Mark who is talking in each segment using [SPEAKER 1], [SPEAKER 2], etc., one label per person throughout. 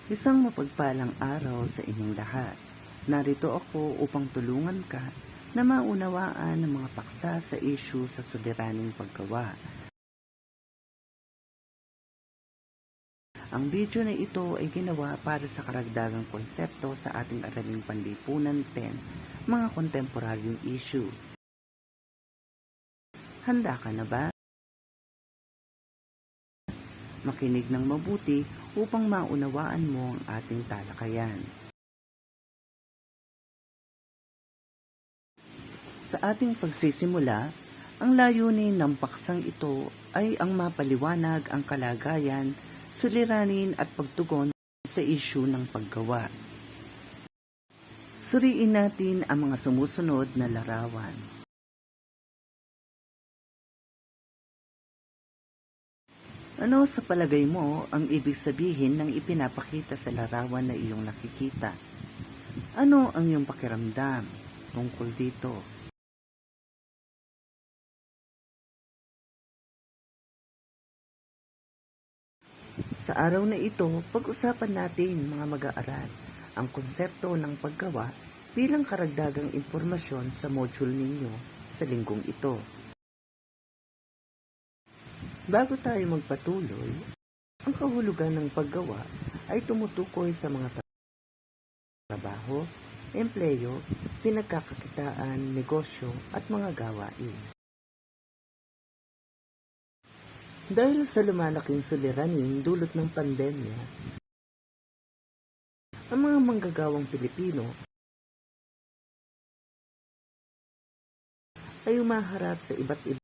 [SPEAKER 1] Isang mapagpalang araw sa inyong lahat. Narito ako upang tulungan ka na maunawaan ang mga paksa sa issue sa suliraning paggawa. Ang video na ito ay ginawa para sa karagdagang konsepto sa ating Araling Panlipunan 10, mga kontemporaryong issue. Handa ka na ba? Makinig ng mabuti upang maunawaan mo ang ating talakayan. Sa ating pagsisimula, ang layunin ng paksang ito ay ang mapaliwanag ang kalagayan, suliranin at pagtugon sa isyu ng paggawa. Suriin natin ang mga sumusunod na larawan. Ano sa palagay mo ang ibig sabihin ng ipinapakita sa larawan na iyong nakikita? Ano ang iyong pakiramdam tungkol dito? Sa araw na ito, pag-usapan natin mga mag-aaral ang konsepto ng paggawa bilang karagdagang impormasyon sa module ninyo sa linggong ito. Bago tayo magpatuloy, ang kahulugan ng paggawa ay tumutukoy sa mga trabaho, empleyo, pinagkakakitaan, negosyo at mga gawain. Dahil sa lumalaking suliranin dulot ng pandemya, ang mga manggagawang Pilipino ay umaharap sa iba't ibang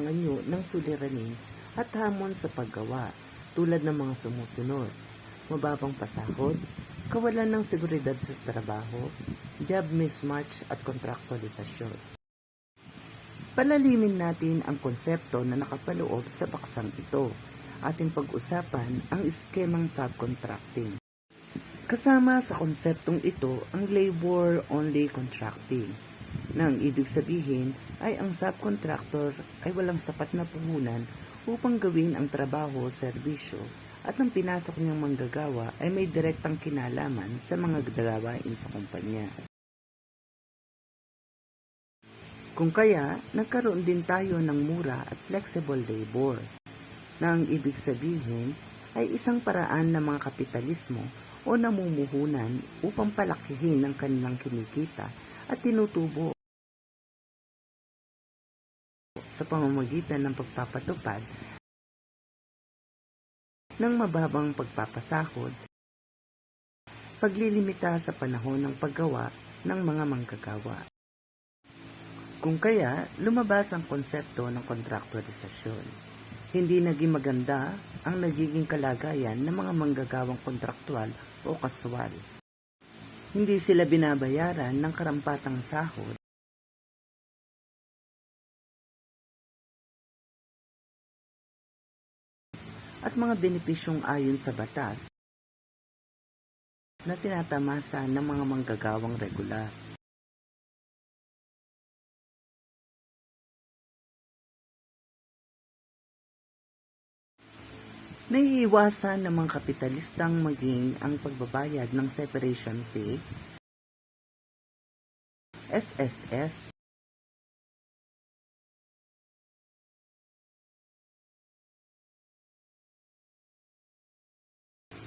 [SPEAKER 1] anyo ng suliranin at hamon sa paggawa tulad ng mga sumusunod: mababang pasahod, kawalan ng seguridad sa trabaho, job mismatch at kontraktualisasyon. Palalimin natin ang konsepto na nakapaloob sa paksang ito. Ating pag-usapan ang eskemang subcontracting. Kasama sa konseptong ito ang labor-only contracting, na ang ibig sabihin ay ang subcontractor ay walang sapat na puhunan upang gawin ang trabaho o serbisyo at ang pinasok niyang manggagawa ay may direktang kinalaman sa mga gawain sa kumpanya. Kung kaya, nagkaroon din tayo ng mura at flexible labor, na ang ibig sabihin ay isang paraan ng mga kapitalismo o namumuhunan upang palakihin ang kanilang kinikita at tinutubo sa pamamagitan ng pagpapatupad ng mababang pagpapasahod, paglilimita sa panahon ng paggawa ng mga manggagawa. Kung kaya, lumabas ang konsepto ng kontraktualisasyon. Hindi naging maganda ang nagiging kalagayan ng mga manggagawang kontraktual o kaswal. Hindi sila binabayaran ng karampatang sahod at mga benepisyong ayon sa batas na tinatamasa ng mga manggagawang regular. Naiiwasan ng mga kapitalistang maging ang pagbabayad ng separation pay, SSS,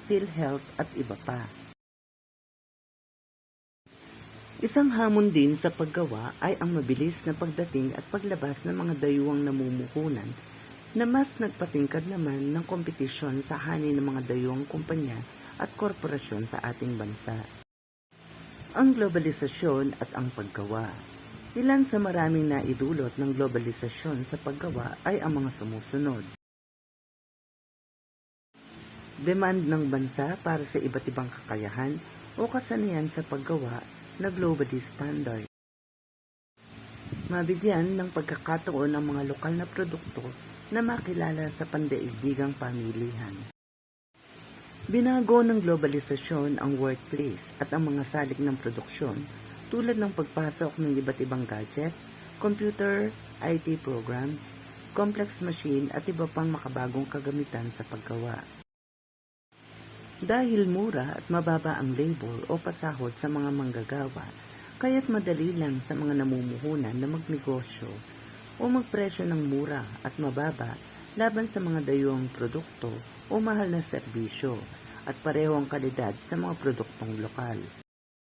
[SPEAKER 1] PhilHealth at iba pa. Isang hamon din sa paggawa ay ang mabilis na pagdating at paglabas ng mga dayuhang namumuhunan na mas nagpatingkad naman ng kompetisyon sa hani ng mga dayuhang kumpanya at korporasyon sa ating bansa. Ang globalisasyon at ang paggawa. Ilan sa maraming naidulot ng globalisasyon sa paggawa ay ang mga sumusunod: demand ng bansa para sa iba't ibang kakayahan o kasanayan sa paggawa na globally standard. Mabigyan ng pagkakataon ang mga lokal na produkto na makilala sa pandaigdigang pamilihan. Binago ng globalisasyon ang workplace at ang mga salik ng produksyon tulad ng pagpasok ng iba't ibang gadget, computer, IT programs, complex machine at iba pang makabagong kagamitan sa paggawa. Dahil mura at mababa ang labor o pasahod sa mga manggagawa, kaya't madali lang sa mga namumuhunan na magnegosyo o magpresyo ng mura at mababa laban sa mga dayuhang produkto o mahal na serbisyo at pareho ang kalidad sa mga produktong lokal.